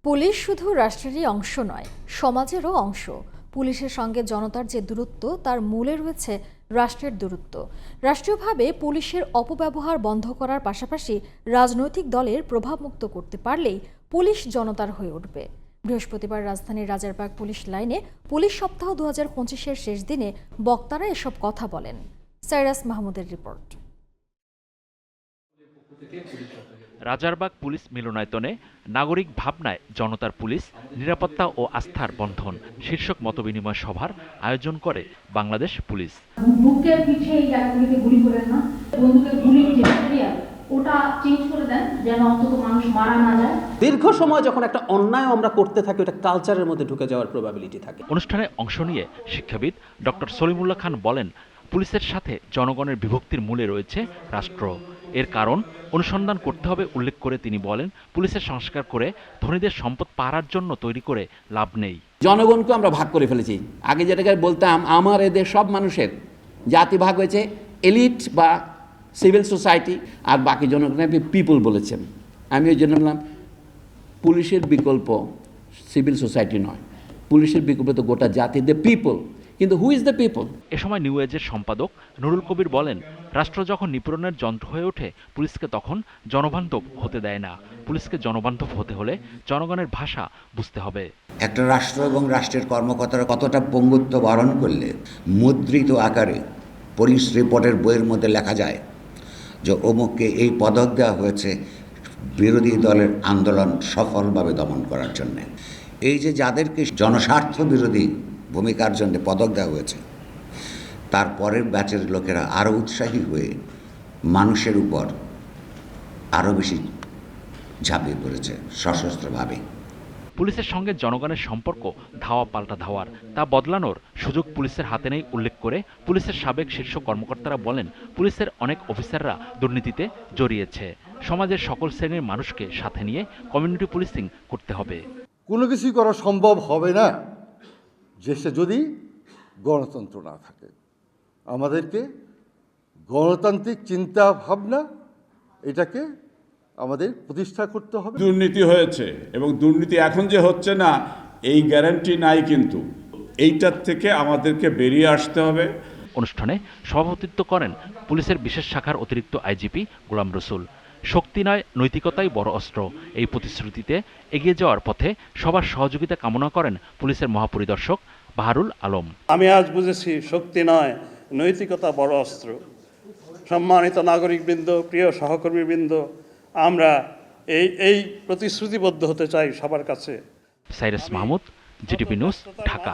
Police শুধু রাষ্ট্রেরই অংশ নয়, সমাজেরও অংশ। পুলিশের সঙ্গে জনতার যে দূরত্ব, তার মূলে রয়েছে রাষ্ট্রের দূরত্ব। রাষ্ট্রীয়ভাবে পুলিশের অপব্যবহার বন্ধ করার পাশাপাশি রাজনৈতিক দলের প্রভাবমুক্ত করতে পারলেই পুলিশ জনতার হয়ে উঠবে। বৃহস্পতিবার রাজধানীর রাজারবাগ পুলিশ লাইনে পুলিশ সপ্তাহ 2025-এর শেষ দিনে বক্তারা এসব কথা বলেন। সাইরাস মাহমুদের রিপোর্ট। রাজারবাগ পুলিশ মিলনায়তনে নাগরিক ভাবনায় জনতার পুলিশ, নিরাপত্তা ও আস্থার বন্ধন শীর্ষক মতবিনিময় সভার আয়োজন করে বাংলাদেশ পুলিশ। বুকের পিঠে এই জায়গাগুলিতে গুলি করেন না, বন্দুকের গুলির যে ম্যাটেরিয়াল ওটা চেঞ্জ করে দেন, যেন অন্তত মানুষ মারা না যায়। দীর্ঘ সময় যখন একটা অন্যায় আমরা করতে থাকি, ওটা কালচারের মধ্যে ঢুকে যাওয়ার প্রবাবিলিটি থাকে। অনুষ্ঠানে অংশ নিয়ে শিক্ষাবিদ ডক্টর সলিমুল্লাহ খান বলেন, পুলিশের সাথে জনগণের বিভক্তির মূলে রয়েছে রাষ্ট্র। এর কারণ অনুসন্ধান করতে হবে উল্লেখ করে তিনি বলেন, পুলিশের সংস্কার করে ধনীদের সম্পদ পাহারার জন্য তৈরি করে লাভ নেই। জনগণকে আমরা ভাগ করে ফেলেছি। আগে যেটাকে বলতাম আমার এদের সব মানুষের জাতি ভাগ হয়েছে, এলিট বা সিভিল সোসাইটি আর বাকি জনগণকে পিপল বলেছেন। আমি ওই জন্য বললাম পুলিশের বিকল্প সিভিল সোসাইটি নয়, পুলিশের বিকল্প তো গোটা জাতি, দ্য পিপল। কিন্তু হু ইজ দ্য পিপল? এ সময় নিউ এজের সম্পাদক নুরুল কবির বলেন, রাষ্ট্র যখন নিপীড়নের যন্ত্র হয়ে ওঠে, পুলিশকে তখন জনবান্ধব হতে দেয় না। পুলিশকে জনবান্ধব হতে হলে জনগণের ভাষা বুঝতে হবে। একটা রাষ্ট্র এবং রাষ্ট্রের কর্মকর্তারা কতটা পঙ্গুত্ব বরণ করলে মুদ্রিত আকারে পুলিশ রিপোর্টের বইয়ের মধ্যে লেখা যায় যে অমুককে এই পদক দেওয়া হয়েছে বিরোধী দলের আন্দোলন সফলভাবে দমন করার জন্য। এই যে যাদেরকে জনস্বার্থ বিরোধী ভূমিকার জন্য পদক দেওয়া হয়েছে, তারপরের ব্যাচের লোকেরা আরও উৎসাহী হয়ে মানুষের উপর আরও বেশি ঝাঁপিয়ে পড়েছে সশস্ত্রভাবে। পুলিশের সঙ্গে জনগণের সম্পর্ক ধাওয়া পাল্টা ধাওয়ার, তা বদলানোর সুযোগ পুলিশের হাতে নেই উল্লেখ করে পুলিশের সাবেক শীর্ষ কর্মকর্তারা বলেন, পুলিশের অনেক অফিসাররা দুর্নীতিতে জড়িয়েছে। সমাজের সকল শ্রেণীর মানুষকে সাথে নিয়ে কমিউনিটি পুলিশিং করতে হবে। কোনো কিছুই করা সম্ভব হবে না দেশে যদি গণতন্ত্র না থাকে। আমাদেরকে গণতান্ত্রিক চিন্তা ভাবনা এটাকে আমাদের প্রতিষ্ঠা করতে হবে। দুর্নীতি হয়েছে এবং দুর্নীতি এখন যে হচ্ছে না এই গ্যারান্টি নাই, কিন্তু এইটার থেকে আমাদেরকে বেরিয়ে আসতে হবে। অনুষ্ঠানে সভাপতিত্ব করেন পুলিশের বিশেষ শাখার অতিরিক্ত আইজিপি গোলাম রসুল। শক্তি নয়, নৈতিকতাই বড় অস্ত্র, এই প্রতিশ্রুতিতে এগিয়ে যাওয়ার পথে সবার সহযোগিতা কামনা করেন পুলিশের মহাপরিদর্শক বাহারুল আলম। আমি আজ বুঝেছি শক্তি নয়, নৈতিকতা বড় অস্ত্র। সম্মানিত নাগরিকবৃন্দ, প্রিয় সহকর্মীবৃন্দ, আমরা এই প্রতিশ্রুতিবদ্ধ হতে চাই সবার কাছে। Cyrus Mahmud, GTV news, Dhaka.